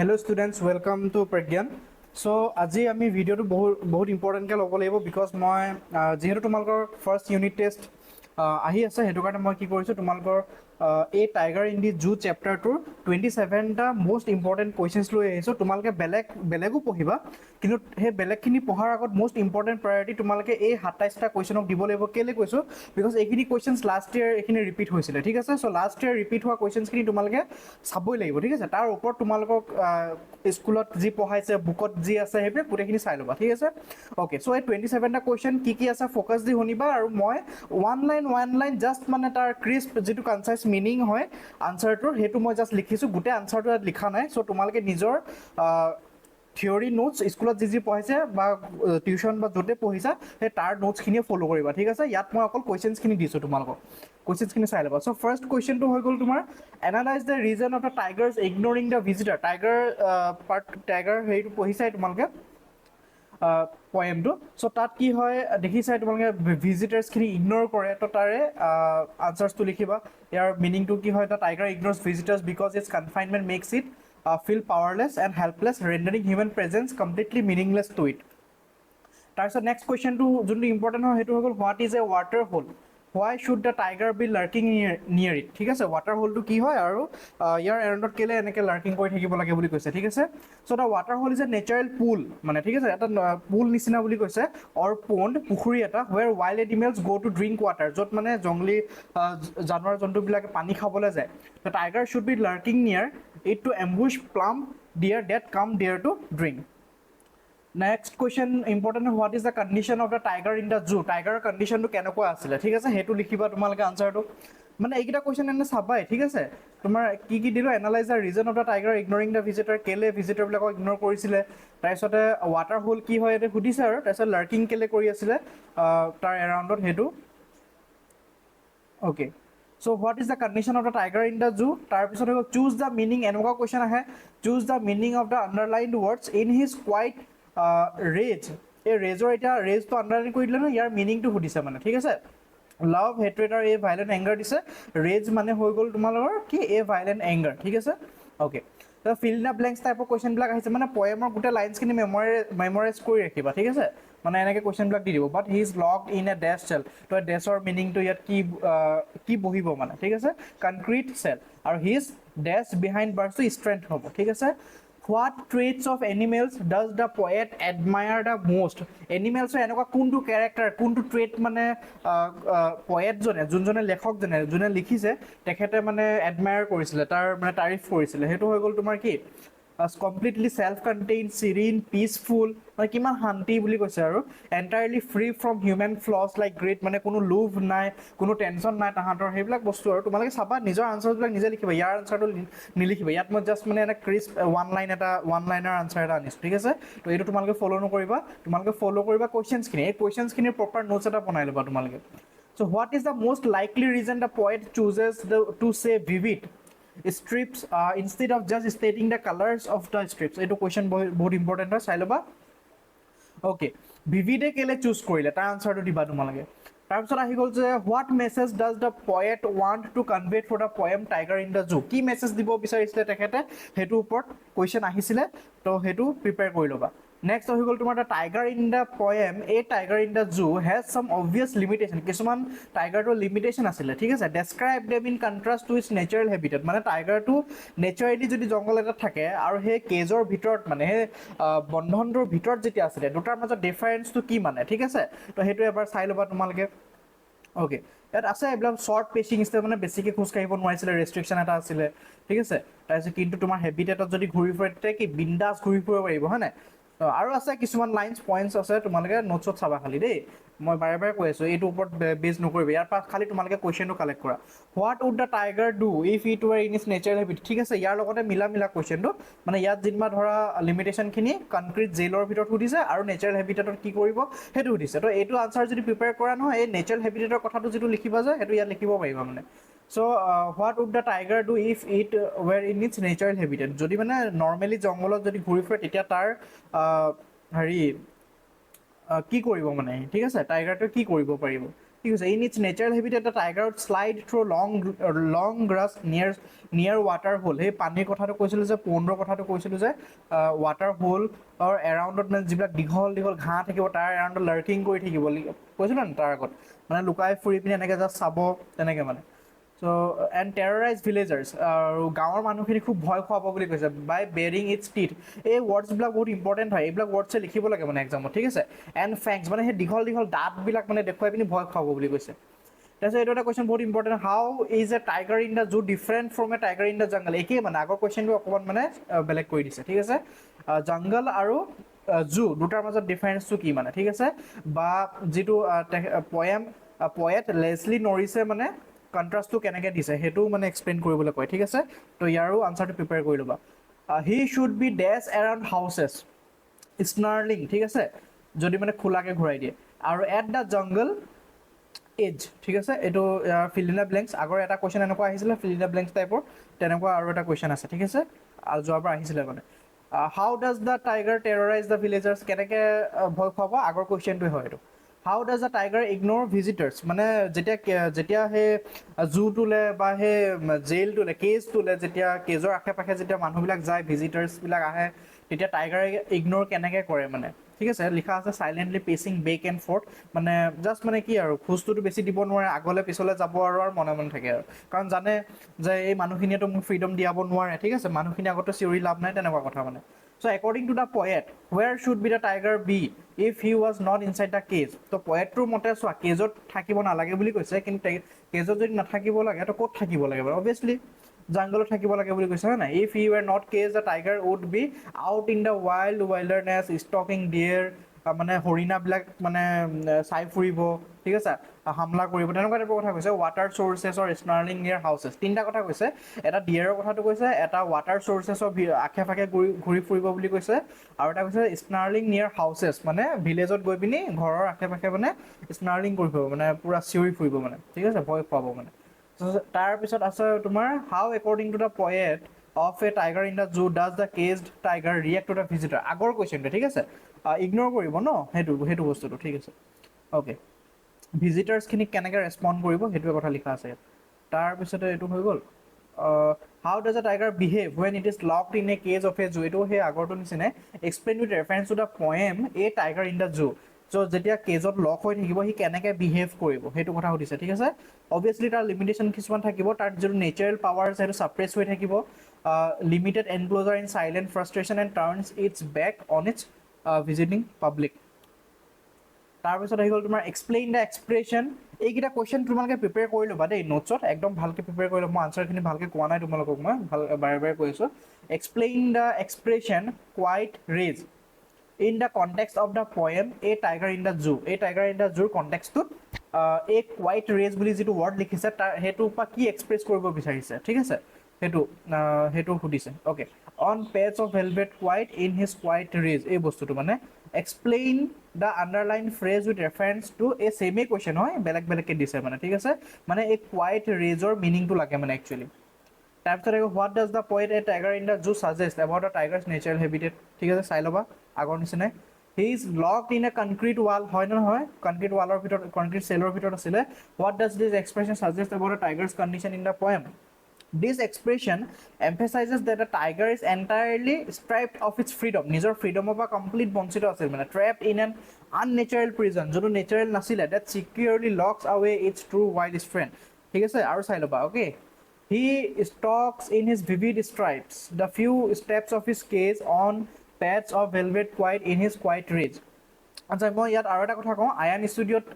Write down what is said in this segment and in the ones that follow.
Hello students, welcome to Pragyan. So আজি আমি ভিডিওটো বহুত ইম্পৰ্টেণ্টকৈ ল'ব লাগিব বিকজ মই যিহেতু তোমালোকৰ ফাৰ্ষ্ট ইউনিট টেষ্ট আহি আছে সেইটো কাৰণে মই কি কৰিছোঁ তোমালোকৰ এই টাইগাৰ ইন দি জু চেপ্টাৰটোৰ 27টা most ইম্পৰ্টেণ্ট কুৱেশ্যনছ লৈ আহিছোঁ। তোমালোকে বেলেগো পঢ়িবা, কিন্তু সেই বেলেগখিনি পঢ়াৰ আগত most ইম্পৰ্টেণ্ট প্ৰায়ৰিটি তোমালোকে এই 27টা কুৱেশ্যনক দিব লাগিব। কেলৈ কৈছোঁ? বিকজ এইখিনি কুৱেশ্যনছ লাষ্ট ইয়েৰ এইখিনি ৰিপিট হৈছিলে, ঠিক আছে। চ' লাষ্ট ইয়েৰ ৰিপিট হোৱা কুৱেশ্যনছখিনি তোমালোকে চাবই লাগিব, ঠিক আছে। তাৰ ওপৰত তোমালোকক স্কুলত যি পঢ়াইছে, বুকত যি আছে সেইবিলাক গোটেইখিনি চাই ল'বা, ঠিক আছে। অ'কে, চ' এই 27টা কুৱেশ্যন কি আছে ফ'কাছ দি শুনিবা, আৰু মই ওৱান লাইন জাষ্ট মানে তাৰ ক্ৰিস্প যিটো কনচাইজ মিনিং হয় আনচাৰটোৰ, সেইটো মই জাষ্ট লিখিছোঁ। গোটেই আনচাৰটো ইয়াত লিখা নাই। চ' তোমালোকে নিজৰ থিয়ৰী নোটছ স্কুলত যি পঢ়াইছে বা টিউশ্যন বা য'তে পঢ়িছা সেই তাৰ নোটছখিনিয়ে ফ'ল' কৰিবা, ঠিক আছে। ইয়াত মই অকল কুৱেশ্যনছখিনি দিছোঁ তোমালোকক, কুৱেশ্যনছখিনি চাই ল'বা। চ' ফাৰ্ষ্ট কুৱেশ্যনটো হৈ গ'ল তোমাৰ analyse the reason of the tiger's ignoring the visitor. Tiger হেৰিটো পঢ়িছাই তোমালোকে পয়েমটো। চ' তাত কি হয় দেখিছাই তোমালোকে, ভিজিটাৰ্ছখিনি ইগন'ৰ কৰে। তো তাৰে আনচাৰ্ছটো লিখিবা। ইয়াৰ মিনিংটো কি হয়? The tiger ignores visitors because its confinement makes it feel powerless and helpless, rendering human presence completely meaningless to it. তাৰপিছত নেক্সট কুৱেশ্যনটো যোনটো ইম্পৰ্টেণ্ট হয় সেইটো হৈ গ'ল what is a water hole, why should the tiger be lurking near it, ঠিক আছে। Water হোলটো কি হয় আৰু ইয়াৰ এৰাউণ্ডত কেলৈ এনেকৈ লাৰ্কিং কৰি থাকিব লাগে বুলি কৈছে, ঠিক আছে। So' the water hole is a natural pool, মানে ঠিক আছে, এটা পুল নিচিনা বুলি কৈছে, অৰ পণ্ড, পুখুৰী এটা, where wild animals go' to drink water, য'ত মানে জংলী জানোৱাৰ জন্তুবিলাকে পানী খাবলৈ যায়। The tiger should be lurking near it to ambush plum deer that come deer to drink. Next question important, what is the condition of the tiger in the zoo, টাইগাৰৰ কণ্ডিশ্যনটো কেনেকুৱা আছিলে, ঠিক আছে, সেইটো লিখিবা তোমালোকে আনচাৰটো। মানে এইকেইটা কুৱেশ্যন এনে চাবাই, ঠিক আছে। তোমাৰ কি দিলোঁ, analyse the reason of the tiger ignoring the visitor, কেলৈ ভিজিটাৰবিলাকক ইগন'ৰ কৰিছিলে। তাৰপিছতে ৱাটাৰ হোল কি হয় এইটো সুধিছে, আৰু তাৰপিছত লাৰ্কিং কেলৈ কৰি আছিলে তাৰ এৰাউণ্ডত সেইটো। Okay, so' what is the condition of the tiger in the zoo. তাৰপিছত হৈ গ'ল চুজ দ্য মিনিং, এনেকুৱা কুৱেশ্যন আহে, choose the meaning of the underlined words in his quiet rage. এই ৰেজৰ এতিয়া ৰেজটো আণ্ডাৰলাইন কৰি দিলে নহয়, ইয়াৰ মিনিংটো সুধিছে মানে, ঠিক আছে। লাভ, হেট্ৰেড আৰু এ ভাইলেণ্ট এংগাৰ দিছে। ৰেজ মানে হৈ গ'ল তোমালোকৰ কি এ ভাইলেণ্ট এংগাৰ, ঠিক আছে। অ'কে, তো ফিল ইন দ্য ব্লেংকছ টাইপৰ কুৱেশ্যনবিলাক আহিছে, মানে পয়েমৰ গোটেই লাইনছখিনি মেমৰাইজ কৰি ৰাখিবা, ঠিক আছে। মানে এনেকৈ কুৱেশ্যনবিলাক দি দিব, but he is locked in a death cell, তো ডেছৰ মিনিংটো ইয়াত কি বহিব মানে, ঠিক আছে, কনক্ৰিট চেল, আৰু হি ইজ ডেছ বিহাইণ্ড বাৰ্ছটো ষ্ট্ৰেংথ হ'ব, ঠিক আছে। What traits of animals does the poet admire the most, এনিমেলছৰ এনেকুৱা কোনটো কেৰেক্টাৰ, কোনটো ট্ৰেট মানে পয়েটজনে, যোনজনে লেখকজনে, যোনে লিখিছে তেখেতে মানে এডমায়াৰ কৰিছিলে, তাৰ মানে তাৰিফ কৰিছিলে, সেইটো হৈ গ'ল তোমাৰ কি completely self contain, serene, peaceful, মানে কিমান শান্তি বুলি কৈছে, আৰু entirely free from human flaws like greed, মানে কোনো লোভ নাই, কোনো টেনশ্যন নাই তাহাঁতৰ, সেইবিলাক বস্তু। আৰু তোমালোকে চাবা নিজৰ আনচাৰবিলাক নিজে লিখিবা, ইয়াৰ আনচাৰটো নিলিখিবা। ইয়াত মই জাষ্ট মানে এটা ক্ৰিস্প ওৱান লাইনাৰ আনচাৰ এটা আনিছোঁ, ঠিক আছে। তো এইটো তোমালোকে ফ'ল' নকৰিবা, তোমালোকে ফ'ল' কৰিবা কুৱেশ্যনছখিনি, এই কুৱেশ্যনছখিনিৰ প্ৰপাৰ নোটছ এটা বনাই ল'বা তোমালোকে। So' what is the most likely reason the poet chooses to say vivid strips instead of just stating the colors of the strips, এইটো কুৱেশ্যন বহুত ইম্পৰ্টেণ্ট হয়, চাই ল'বা। অ'কে, ভিভিডে কেলৈ চুজ কৰিলে তাৰ আনচাৰটো দিবা তোমালোকে। তাৰপিছত আহি গ'ল যে what message does the poet want to convey for the poem tiger in the zoo, কি মেছেজ দিব বিচাৰিছিলে তেখেতে, সেইটোৰ ওপৰত কুৱেশ্যন আহিছিলে, তো সেইটো প্ৰিপেয়াৰ কৰি ল'বা। নেক্সট হৈ গ'ল তোমাৰ the tiger in the poem a tiger in the zoo has some obvious limitation, কিছুমান টাইগাৰটোৰ লিমিটেশ্যন আছিলে, ঠিক আছে। Describe them in contrast to its natural habitat, মানে টাইগাৰটো নেচাৰেলি যদি জংঘল এটাত থাকে আৰু সেই কেজৰ ভিতৰত, মানে সেই বন্ধনটোৰ ভিতৰত যেতিয়া আছিলে, দুটাৰ মাজত ডিফাৰেঞ্চটো কি মানে, ঠিক আছে। তো সেইটো এবাৰ চাই ল'বা তোমালোকে। অ'কে, ইয়াত আছে এইবিলাক শ্বৰ্ট পেচিং ষ্টাইল, মানে বেছিকৈ খোজকাঢ়িব নোৱাৰিছিলে, ৰেষ্ট্ৰিকশ্যন এটা আছিলে, ঠিক আছে। তাৰপিছত কিন্তু তোমাৰ হেবিটেটত যদি ঘূৰি ফুৰে তেতিয়া কি বিন্দাছ ঘূৰি ফুৰিব পাৰিব, হয় নাই। আৰু আছে কিছুমান লাইনছ পইণ্টছ আছে, তোমালোকে নোটছত চাবা খালি দেই, মই বাৰে বাৰে কৈ আছোঁ, এইটোৰ ওপৰত বেছ নকৰিবা, ইয়াৰ পৰা খালি তোমালোকে কুৱেশ্যনটো কালেক্ট কৰা। What would the tiger do if it were in its natural habit, ঠিক আছে, ইয়াৰ লগতে মিলা কুৱেশ্যনটো, মানে ইয়াত যেনিবা ধৰা লিমিটেশ্যনখিনি কনক্ৰিট জেইলৰ ভিতৰত সুধিছে আৰু নেচাৰেল হেবিটেটত কি কৰিব সেইটো সুধিছে। তো এইটো আনচাৰ যদি প্ৰিপেয়াৰ কৰা নহয়, এই নেচাৰেল হেবিটেটৰ কথাটো যিটো লিখিবা যে সেইটো ইয়াত লিখিব পাৰিবা মানে। So' what would the tiger do if it were in its natural habitat, যদি মানে নৰ্মেলি জংঘলত যদি ঘূৰি ফুৰে তেতিয়া তাৰ হেৰি কি কৰিব মানে, ঠিক আছে, টাইগাৰটোৱে কি কৰিব পাৰিব। ঠিক আছে, in its natural habitat the tiger would slide through long grass near water hole. সেই পানীৰ কথাটো কৈছিলোঁ যে পণ্ডৰ কথাটো কৈছিলোঁ যে ৱাটাৰ হোল এৰাউণ্ডত মানে যিবিলাক দীঘল দীঘল ঘাঁহ থাকিব তাৰ এৰাউণ্ডত লাৰ্কিং কৰি থাকিব, কৈছিলোঁ ন তাৰ আগত, মানে লুকাই ফুৰি পিনে এনেকৈ জাষ্ট চাব তেনেকৈ মানে। চ' এণ্ড টেৰৰাইজ ভিলেজাৰ্ছ, আৰু গাঁৱৰ মানুহখিনি খুব ভয় খুৱাব বুলি কৈছে বাই বেৰিং ইটছ টিথ। এই ৱৰ্ডছবিলাক বহুত ইম্পৰ্টেণ্ট হয়, এইবিলাক ৱৰ্ডছে লিখিব লাগে মানে এক্সামত, ঠিক আছে। এণ্ড ফেংছ, মানে সেই দীঘল দীঘল দাঁতবিলাক মানে দেখুৱাই পিনি ভয় খুৱাব বুলি কৈছে। তাৰপিছত এইটো এটা কুৱেশ্যন বহুত important, how is a tiger in the zoo different from a tiger in the jungle. একেই মানে আগৰ কুৱেশ্যনটো অকণমান মানে বেলেগ কৰি দিছে, ঠিক আছে। জংগল আৰু জু দুটাৰ মাজত ডিফাৰেঞ্চটো কি মানে, ঠিক আছে। বা যিটো পয়েট লেছলি নৰিছে মানে কণ্ট্ৰাষ্টটো কেনেকৈ দিছে সেইটোও মানে এক্সপ্লেইন কৰিবলৈ কয়, ঠিক আছে। তো ইয়াৰো আনচাৰটো প্ৰিপেয়াৰ কৰি ল'বা। He should be dash around houses snarling, ঠিক আছে, যদি মানে খোলাকৈ ঘূৰাই দিয়ে। আৰু এট দ্য জংগল এজ, ঠিক আছে। এইটো ফিল ইন দ্য ব্লেংকছ, আগৰ এটা কুৱেশ্যন এনেকুৱা আহিছিলে ফিল ইন দ্য ব্লেংকছ টাইপৰ, তেনেকুৱা আৰু এটা কুৱেশ্যন আছে, ঠিক আছে, যোৱাবাৰ আহিছিলে মানে। How does the tiger terrorize the villagers, কেনেকৈ ভয় খুৱাব, আগৰ কুৱেশ্যনটোৱে হয় এইটো। How does the tiger ignore visitors, মানে যেতিয়া সেই জুটোলৈ বা সেই জেইলটোলৈ কেজটোলৈ যেতিয়া কেজৰ আশে পাশে যেতিয়া মানুহবিলাক যায়, ভিজিটাৰ্ছবিলাক আহে, তেতিয়া টাইগাৰে ইগন'ৰ কেনেকৈ কৰে মানে, ঠিক আছে। লিখা আছে চাইলেণ্টলি পেচিং বেক এণ্ড ফৰ্থ, মানে জাষ্ট মানে কি আৰু খোজটোতো বেছি দিব নোৱাৰে, আগলৈ পিছলৈ যাব আৰু মনে মনে থাকে আৰু, কাৰণ জানে যে এই মানুহখিনিয়েতো মোক ফ্ৰীডম দিয়াব নোৱাৰে, ঠিক আছে, মানুহখিনি আগতে চিঞৰি লাভ নাই, তেনেকুৱা কথা মানে। So' according to the poet where should be the tiger be if he was not inside the cage. তো পয়েটটোৰ মতে চোৱা, কেজত থাকিব নালাগে বুলি কৈছে, কিন্তু কেজত যদি নাথাকিব লাগে তো ক'ত থাকিব লাগে বাৰু, অভিয়াছলি জংঘলত থাকিব লাগে বুলি কৈছে, হয় নাই। If he were not cage the tiger would be out in the wilderness stalking deer, মানে হৰিণাবিলাক মানে চাই ফুৰিব, ঠিক আছে, হামলা কৰিব, তেনেকুৱা টাইপৰ কথা কৈছে। ৱাটাৰ চ'ৰ্চেছৰ স্নাৰ্লিং নিয়াৰ হাউচেছ, তিনিটা কথা কৈছে, এটা ডিয়েৰৰ কথাটো কৈছে, এটা ৱাটাৰ চ'ৰ্চেছৰ আশে পাশে ঘূৰি ফুৰিব বুলি কৈছে, আৰু এটা কৈছে স্নাৰ্লিং নিয়াৰ হাউচেছ, মানে ভিলেজত গৈ পিনি ঘৰৰ আশে পাশে মানে স্নাৰ্লিং কৰি ফুৰিব, মানে পূৰা চিঞৰি ফুৰিব মানে, ঠিক আছে, ভয় খুৱাব মানে। তাৰপিছত আছে তোমাৰ how according to the poet of a tiger in the zoo does the caged tiger react to the visitor, আগৰ কুৱেশ্যনটো, ঠিক আছে, ইগন'ৰ কৰিব ন সেইটো বস্তুটো, ঠিক আছে। অ'কে, ভিজিটাৰ্ছখিনিক কেনেকৈ ৰেচপণ্ড কৰিব সেইটোৱে কথা লিখা আছে ইয়াত। তাৰপিছতে এইটো হৈ গ'ল, how does a tiger behave when it is locked in a cage of a zoo, এইটো সেই আগৰটো নিচিনাই, explain with reference to the poem a tiger in the zoo. So' যেতিয়া কেজত লক হৈ থাকিব সি কেনেকৈ বিহেভ কৰিব সেইটো কথা সুধিছে, ঠিক আছে। অভিয়াছলি তাৰ লিমিটেশ্যন কিছুমান থাকিব, তাৰ যিটো নেচাৰেল পাৱাৰ আছে সেইটো ছাপ্ৰেছ হৈ থাকিব, limited enclosure in silent frustration and turns its back on its visiting public. তাৰপিছত আহি গ'ল তোমাৰ এক্সপ্লেইন দ্য এক্সপ্ৰেছন। এইকেইটা কুৱেশ্যন তোমালোকে প্ৰিপেয়াৰ কৰি ল'বা দেই, নোটছত একদম ভালকৈ প্ৰিপেয়াৰ কৰি ল'বা। মই আনচাৰখিনি ভালকৈ কোৱা নাই তোমালোকক, মই বাৰে বাৰে কৈ আছোঁ। Explain the expression quiet rage in the context of the poem a tiger in the zoo. এই টাইগাৰ ইন দ্য জুৰ কণ্টেক্সটোত এই কোৱাইট ৰেজ বুলি যিটো ৱৰ্ড লিখিছে তাৰ সেইটোৰ পৰা কি এক্সপ্ৰেছ কৰিব বিচাৰিছে, ঠিক আছে, সেইটো সুধিছে। Okay, on page of velvet quiet in his quiet rage, এই বস্তুটো মানে explain the underline phrase with reference two এই ছেমেই কুৱেশ্যন হয়, বেলেগ বেলেগকৈ দিছে মানে, ঠিক আছে, মানে এই কোৱাইট ৰেজৰ মিনিংটো লাগে মানে একচুৱেলি। তাৰপিছত আহিব what does the poet a tiger in the zoo suggest about the tiger's natural habitat, ঠিক আছে, চাই ল'বা আগৰ নিচিনাই। He is locked in a concrete wall, হয় নে নহয়, কনক্ৰিট ৱালৰ ভিতৰত, কনক্ৰিট চেলৰ ভিতৰত আছিলে। What does this expression suggest about the Tigers condition in the poem. This expression emphasizes that the tiger is entirely stripped of its freedom, নিজৰ ফ্ৰীডমৰ পৰা complete বঞ্চিত আছিল মানে, trapped in an unnatural prison, যোনটো natural নাছিলে, that securely locks away its true wild strength, ঠিক আছে। আৰু চাই ল'বা, okay, he stalks in his vivid stripes the few steps of his cage on pads of velvet quiet in his quiet rage। আচ্ছা, মই ইয়াত আৰু এটা কথা কওঁ, আয়ান ষ্টুডিঅ'ত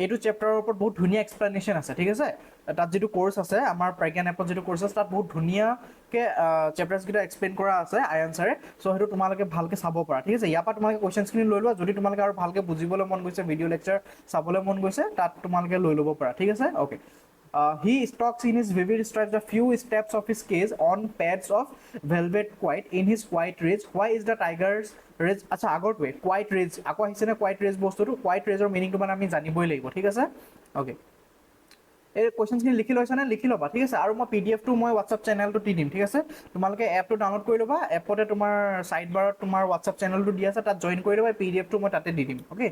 এইটো চেপ্টাৰৰ ওপৰত বহুত ধুনীয়া এক্সপ্লেনেশ্যন আছে, ঠিক আছে। তাত যিটো কোৰ্চ আছে, আমাৰ প্ৰজ্ঞান এপত যিটো কোৰ্চ আছে, তাত বহুত ধুনীয়াকৈ চেপ্টাৰ্ছকেইটা এক্সপ্লেইন কৰা আছে আয়ান ছাৰে। চ' সেইটো তোমালোকে ভালকৈ চাব পাৰা, ঠিক আছে। ইয়াৰ পৰা তোমালোকে কুৱেশ্যনছখিনি লৈ লোৱা, যদি তোমালোকে আৰু ভালকৈ বুজিবলৈ মন গৈছে, ভিডিঅ' লেকচাৰ চাবলৈ মন গৈছে, তাত তোমালোকে লৈ ল'ব পাৰা, ঠিক আছে। Okay, he stalks in his vivid stripes the few steps of his cage on pads of velvet quiet in his quiet rage. Why is the tiger's rage, আচ্ছা আগৰটোৱে কোৱাইট ৰেজ, আকৌ আহিছে নে কোৱাইট ৰেজ বস্তুটো, quiet ৰেজৰ মিনিংটো মানে আমি জানিবই লাগিব, ঠিক আছে। অ'কে, এই কুৱেশ্যনছখিনি লিখি লৈছানে, লিখি ল'বা, ঠিক আছে। আৰু মই PDF টো মই হোৱাটছআপ চেনেলটো দি দিম, ঠিক আছে। তোমালোকে এপটো ডাউনলোড কৰি ল'বা, এপতে তোমাৰ ছাইড বাৰত তোমাৰ হোৱাটছআপ চেনেলটো দি আছে, তাত জইন কৰি ল'বা, PDF টো মই তাতে দি দিম, অ'কে।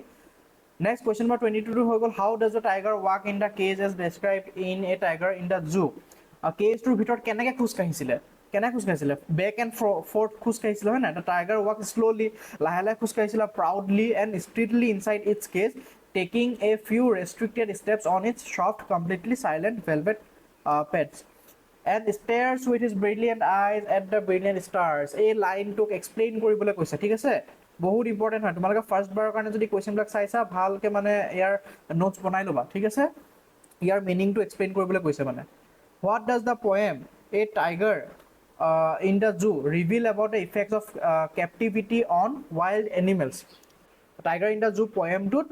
Next question number 22 হৈ গ'ল, how does the tiger walk in the cage as described in a tiger in the zoo? কেজটোৰ ভিতৰত কেনেকৈ খোজ কাঢ়িছিলে, বেক এণ্ড ফৰ্থ খোজ কাঢ়িছিলে হয় নাই? দ্য টাইগাৰ ৱাক শ্ল'লি, লাহে লাহে খোজ কাঢ়িছিলে, proudly and strictly inside its cage, taking a few restricted steps on its soft completely silent velvet pads and stares with his brilliant eyes at the brilliant stars. এই লাইনটোক explain কৰিবলৈ কৈছে, ঠিক আছে? বহুত ইম্পৰ্টেণ্ট হয়, তোমালোকে ফাৰ্ষ্ট বাৰৰ কাৰণে যদি কুৱেশ্যনবিলাক চাইছা ভালকৈ মানে ইয়াৰ নোটছ বনাই ল'বা, ঠিক আছে? ইয়াৰ মিনিংটো এক্সপ্লেইন কৰিবলৈ কৈছে মানে। What does the poem a tiger in the zoo reveal about the effects of captivity on wild animals? Tiger in the zoo পয়েমটোত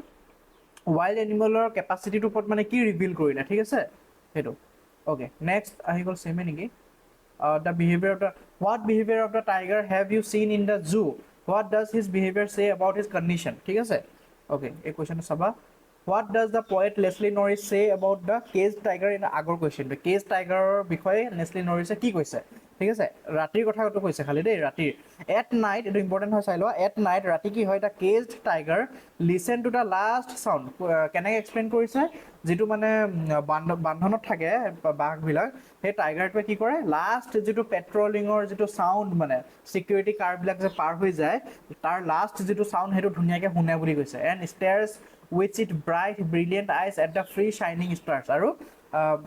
ৱাইল্ড এনিমেলৰ কেপাচিটিটোৰ ওপৰত মানে কি ৰিভিল কৰিলে, ঠিক আছে? সেইটো okay. Next আহি গ'ল চেমে নেকি? The behavior of the, what behavior of the tiger have you seen in the zoo? What does his behavior say about his condition? ঠিক আছে? Okay, এই কুৱেশ্যনটো চাবা। What does the poet Leslie Norris say about the caged tiger in আগৰ কুৱেশ্যনটো? Cage টাইগাৰৰ বিষয়ে Leslie নৰিছে কি কৈছে, ঠিক আছে? ৰাতিৰ কথাটো কৈছে খালি দেই, ৰাতিৰ। এট নাইট, এইটো ইম্পৰ্টেণ্ট হয় চাই লোৱা। এট নাইট, ৰাতি কি হয়, the caged tiger listen to the last sound. কেনেকৈ এক্সপ্লেইন কৰিছে? যিটো মানে বান্ধনত থাকে বাঘবিলাক, সেই টাইগাৰটোৱে কি কৰে, লাষ্ট যিটো পেট্ৰলিঙৰ যিটো চাউণ্ড মানে ছিকিউৰিটি কাৰবিলাক যে পাৰ হৈ যায়, তাৰ লাষ্ট যিটো চাউণ্ড সেইটো ধুনীয়াকৈ শুনে বুলি কৈছে। And stares with it bright brilliant eyes at the free শ্বাইনিং ষ্টাৰ্ছ। আৰু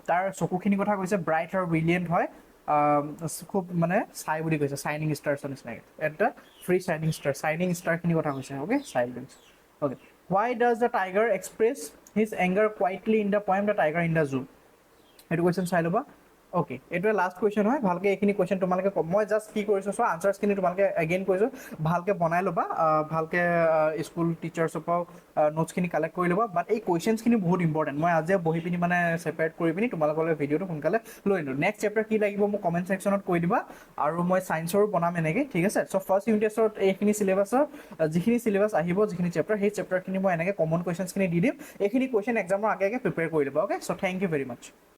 তাৰ চকুখিনিৰ কথা কৈছে, ব্ৰাইট আৰু ব্ৰিলিয়েণ্ট হয়, খুব মানে চাই বুলি কৈছে, শ্বাইনিং ষ্টাৰ্ছৰ নিচিনাকৈ। এট দ্য ফ্ৰী শ্বাইনিং ষ্টাৰ, শ্বাইনিং ষ্টাৰখিনিৰ কথা কৈছে, অ'কে? চাই বুলি কৈছে, okay. Why does the tiger express his anger quietly in the poem The Tiger in the Zoo? এইটো কুৱেশ্যন চাই ল'বা, অ'কে? এইটোৱে লাষ্ট কুৱেশ্যন হয়, ভালকৈ এইখিনি কুৱেশ্যন তোমালোকে মই জাষ্ট কি কৰিছোঁ চোৱা, আনচাৰ্ছখিনি তোমালোকে এগেইন কৈছোঁ, ভালকৈ বনাই ল'বা, ভালকৈ স্কুল টিচাৰ্ছৰ পৰাও নোটছখিনি কালেক্ট কৰি ল'বা। বাট এই কুৱেশ্যনছখিনি বহুত ইম্পৰ্টেণ্ট, মই আজিয়ে বহি পিনি মানে ছেপাৰেট কৰি পিনি তোমালোকলৈ ভিডিঅ'টো সোনকালে লৈ আনিলোঁ। নেক্সট চেপ্টাৰ কি লাগিব মোক কমেণ্ট ছেকশ্যনত কৈ দিবা, আৰু মই ছায়েন্সৰো বনাম এনেকৈ, ঠিক আছে? চ' ফাৰ্ষ্ট ইউনিট টেষ্টত এইখিনি চিলেবাছৰ যিখিনি চিলেবাছ আহিব, যিখিনি চেপ্টাৰ, সেই চেপ্টাৰখিনি মই এনেকৈ কমন কুৱেশ্যনছখিনি দি দিম। এইখিনি কুৱেশ্যন এক্সামৰ আগে আগে প্ৰিপেয়াৰ কৰি ল'বা, okay? So' thank you very much.